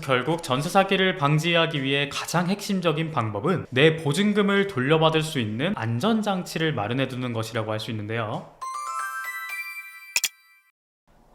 결국 전세 사기를 방지하기 위해 가장 핵심적인 방법은 내 보증금을 돌려받을 수 있는 안전장치를 마련해 두는 것이라고 할 수 있는데요.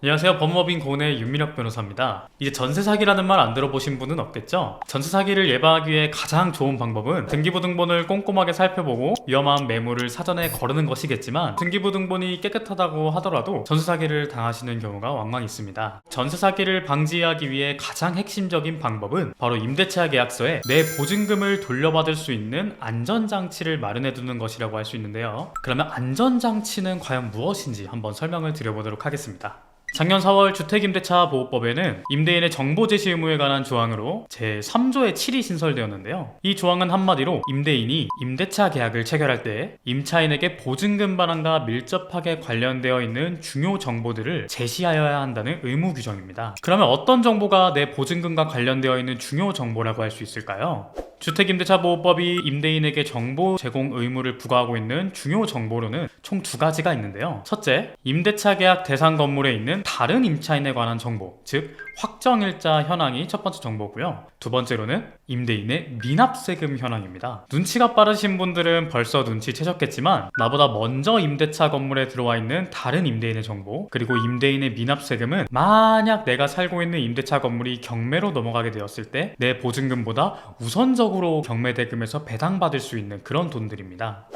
안녕하세요. 법무법인 고은의 윤민혁 변호사입니다. 이제 전세 사기라는 말 안 들어보신 분은 없겠죠? 전세 사기를 예방하기 위해 가장 좋은 방법은 등기부등본을 꼼꼼하게 살펴보고 위험한 매물을 사전에 거르는 것이겠지만, 등기부등본이 깨끗하다고 하더라도 전세 사기를 당하시는 경우가 왕왕 있습니다. 전세 사기를 방지하기 위해 가장 핵심적인 방법은 바로 임대차 계약서에 내 보증금을 돌려받을 수 있는 안전장치를 마련해 두는 것이라고 할 수 있는데요. 그러면 안전장치는 과연 무엇인지 한번 설명을 드려보도록 하겠습니다. 작년 4월 주택임대차보호법에는 임대인의 정보 제시 의무에 관한 조항으로 제3조의 7이 신설되었는데요. 이 조항은 한마디로 임대인이 임대차 계약을 체결할 때 임차인에게 보증금 반환과 밀접하게 관련되어 있는 중요 정보들을 제시하여야 한다는 의무 규정입니다. 그러면 어떤 정보가 내 보증금과 관련되어 있는 중요 정보라고 할 수 있을까요? 주택임대차보호법이 임대인에게 정보 제공 의무를 부과하고 있는 중요 정보로는 총 두 가지가 있는데요. 첫째, 임대차 계약 대상 건물에 있는 다른 임차인에 관한 정보, 즉 확정일자 현황이 첫 번째 정보고요. 두 번째로는 임대인의 미납세금 현황입니다. 눈치가 빠르신 분들은 벌써 눈치채셨겠지만, 나보다 먼저 임대차 건물에 들어와 있는 다른 임대인의 정보, 그리고 임대인의 미납세금은 만약 내가 살고 있는 임대차 건물이 경매로 넘어가게 되었을 때 내 보증금보다 우선적으로 경매대금에서 배당받을 수 있는 그런 돈들입니다.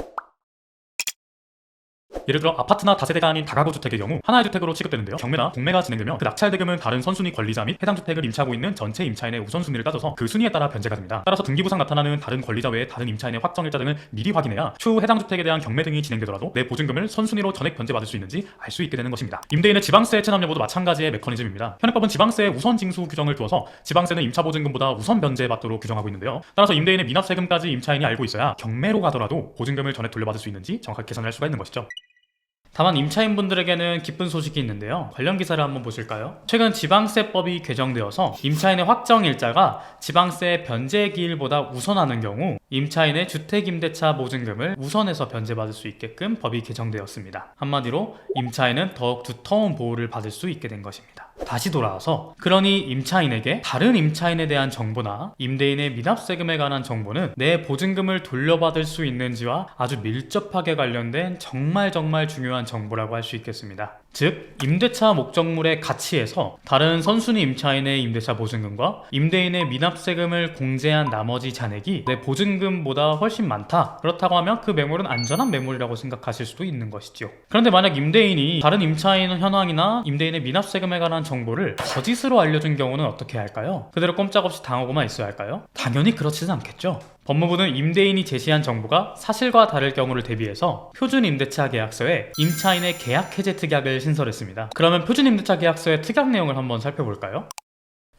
예를 들어 아파트나 다세대가 아닌 다가구 주택의 경우 하나의 주택으로 취급되는데요. 경매나 공매가 진행되면 그 낙찰대금은 다른 선순위 권리자 및 해당 주택을 임차하고 있는 전체 임차인의 우선순위를 따져서 그 순위에 따라 변제가 됩니다. 따라서 등기부상 나타나는 다른 권리자 외에 다른 임차인의 확정일자 등을 미리 확인해야 추후 해당 주택에 대한 경매 등이 진행되더라도 내 보증금을 선순위로 전액 변제받을 수 있는지 알 수 있게 되는 것입니다. 임대인의 지방세 체납 여부도 마찬가지의 메커니즘입니다. 현행법은 지방세의 우선 징수 규정을 두어서 지방세는 임차 보증금보다 우선 변제받도록 규정하고 있는데요. 따라서 임대인의 미납세금까지 임차인이 알고 있어야 경매로 가더라도 보증금을 전액 돌려받을 수 있는지 정확하게 계산을 할 수가 있는 것이죠. 다만 임차인분들에게는 기쁜 소식이 있는데요. 관련 기사를 한번 보실까요? 최근 지방세법이 개정되어서 임차인의 확정일자가 지방세 변제 기일보다 우선하는 경우 임차인의 주택임대차 보증금을 우선해서 변제받을 수 있게끔 법이 개정되었습니다. 한마디로 임차인은 더욱 두터운 보호를 받을 수 있게 된 것입니다. 다시 돌아와서, 그러니 임차인에게 다른 임차인에 대한 정보나 임대인의 미납세금에 관한 정보는 내 보증금을 돌려받을 수 있는지와 아주 밀접하게 관련된 정말 중요한 정보라고 할 수 있겠습니다. 즉, 임대차 목적물의 가치에서 다른 선순위 임차인의 임대차 보증금과 임대인의 미납세금을 공제한 나머지 잔액이 내 보증금보다 훨씬 많다. 그렇다고 하면 그 매물은 안전한 매물이라고 생각하실 수도 있는 것이죠. 그런데 만약 임대인이 다른 임차인 현황이나 임대인의 미납세금에 관한 정보를 거짓으로 알려준 경우는 어떻게 할까요? 그대로 꼼짝없이 당하고만 있어야 할까요? 당연히 그렇지는 않겠죠. 법무부는 임대인이 제시한 정보가 사실과 다를 경우를 대비해서 표준임대차 계약서에 임차인의 계약 해제 특약을 신설했습니다. 그러면 표준임대차 계약서의 특약 내용을 한번 살펴볼까요?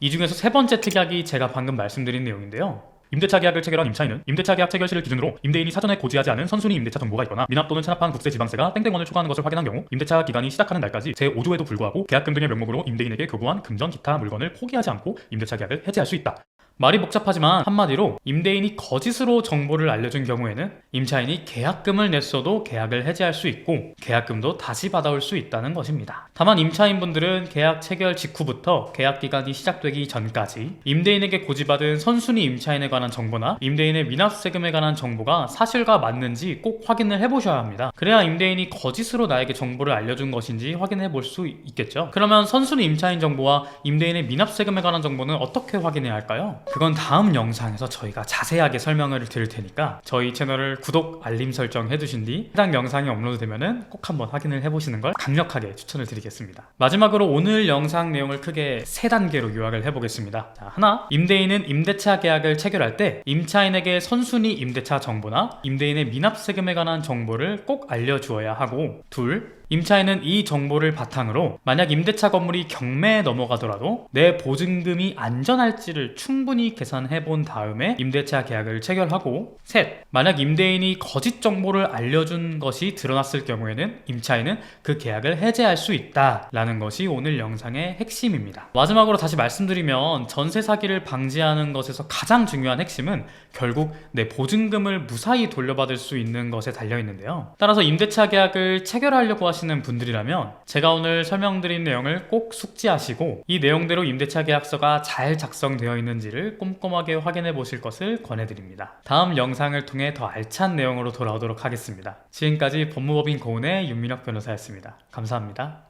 이 중에서 세 번째 특약이 제가 방금 말씀드린 내용인데요. 임대차 계약을 체결한 임차인은 임대차 계약 체결 시를 기준으로 임대인이 사전에 고지하지 않은 선순위 임대차 정보가 있거나 미납 또는 체납한 국세 지방세가 땡땡원을 초과하는 것을 확인한 경우 임대차 기간이 시작하는 날까지 제5조에도 불구하고 계약금 등의 명목으로 임대인에게 교부한 금전 기타 물건을 포기하지 않고 임대차 계약을 해지할 수 있다. 말이 복잡하지만 한마디로 임대인이 거짓으로 정보를 알려준 경우에는 임차인이 계약금을 냈어도 계약을 해지할 수 있고 계약금도 다시 받아올 수 있다는 것입니다. 다만 임차인분들은 계약 체결 직후부터 계약기간이 시작되기 전까지 임대인에게 고지받은 선순위 임차인에 관한 정보나 임대인의 미납세금에 관한 정보가 사실과 맞는지 꼭 확인을 해보셔야 합니다. 그래야 임대인이 거짓으로 나에게 정보를 알려준 것인지 확인해 볼 수 있겠죠. 그러면 선순위 임차인 정보와 임대인의 미납세금에 관한 정보는 어떻게 확인해야 할까요? 그건 다음 영상에서 저희가 자세하게 설명을 드릴 테니까 저희 채널을 구독, 알림 설정 해두신 뒤 해당 영상이 업로드되면은 꼭 한번 확인을 해보시는 걸 강력하게 추천을 드리겠습니다. 마지막으로 오늘 영상 내용을 크게 세 단계로 요약을 해보겠습니다. 자, 하나, 임대인은 임대차 계약을 체결할 때 임차인에게 선순위 임대차 정보나 임대인의 미납세금에 관한 정보를 꼭 알려주어야 하고, 둘, 임차인은 이 정보를 바탕으로 만약 임대차 건물이 경매에 넘어가더라도 내 보증금이 안전할지를 충분히 계산해 본 다음에 임대차 계약을 체결하고, 셋, 만약 임대인이 거짓 정보를 알려준 것이 드러났을 경우에는 임차인은 그 계약을 해지할 수 있다라는 것이 오늘 영상의 핵심입니다. 마지막으로 다시 말씀드리면 전세 사기를 방지하는 것에서 가장 중요한 핵심은 결국 내 보증금을 무사히 돌려받을 수 있는 것에 달려 있는데요. 따라서 임대차 계약을 체결하려고 하시는 하시는 분들이라면 제가 오늘 설명드린 내용을 꼭 숙지하시고 이 내용대로 임대차 계약서가 잘 작성되어 있는지를 꼼꼼하게 확인해 보실 것을 권해드립니다. 다음 영상을 통해 더 알찬 내용으로 돌아오도록 하겠습니다. 지금까지 법무법인 고은의 윤민혁 변호사였습니다. 감사합니다.